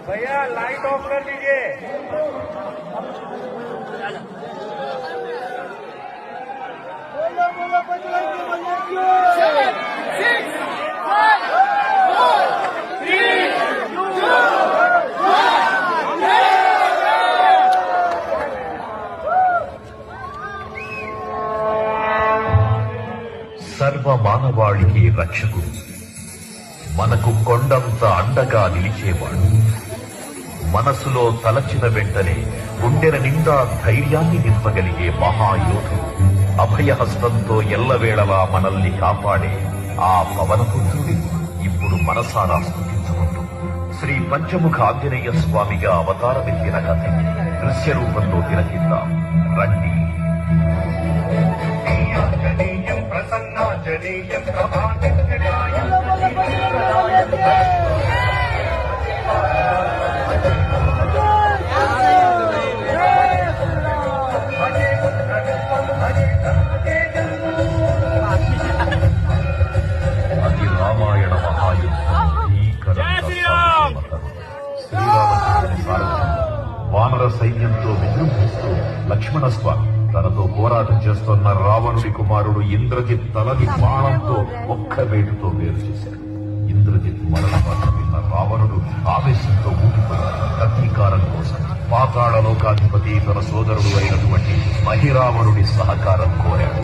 भैया light of कर दीजिए। बोलो बजरंगी बली की। 7, 6, 5, 4, 3, 2, 1। సర్వ మానవాళికి రక్షకుడు, మనకు కొండంత అండగా నిలిచేవాడు, మనసులో తలచిన వెంటనే గుండెల నిండా ధైర్యాన్ని నింపగలిగే మహాయోధుడు, అభయహస్తంతో ఎల్లవేళలా మనల్ని కాపాడే ఆ పవనపుత్రుడి ఇప్పుడు మనసారా స్తుతించుకుంటూ శ్రీ పంచముఖ ఆంజనేయ స్వామిగా అవతారమెత్తిన కథని దృశ్య రూపంలో తిలకిద్దాం రండి. ప్రసన్నాంజనేయం అది రామాయణ మహాయుద్ధం. శ్రీరామచంద్రుని సారథ్యం వానర సైన్యంతో విజృంభిస్తూ లక్ష్మణస్వామి తనతో పోరాటం చేస్తున్న రావణుడి కుమారుడు ఇంద్రజిత్ తలని బాణంతో ఒక్క వేటుతో వేరు చేశాడు. ఇంద్రజిత్ మరణ వార్త విన్న రావణుడు ఆవేశంతో ఊగిపోయాడు. ప్రతీకారం కోసం పాతాళ లోకాధిపతి తన సోదరుడు అయినటువంటి మహిరావణుడి సహకారం కోరాడు.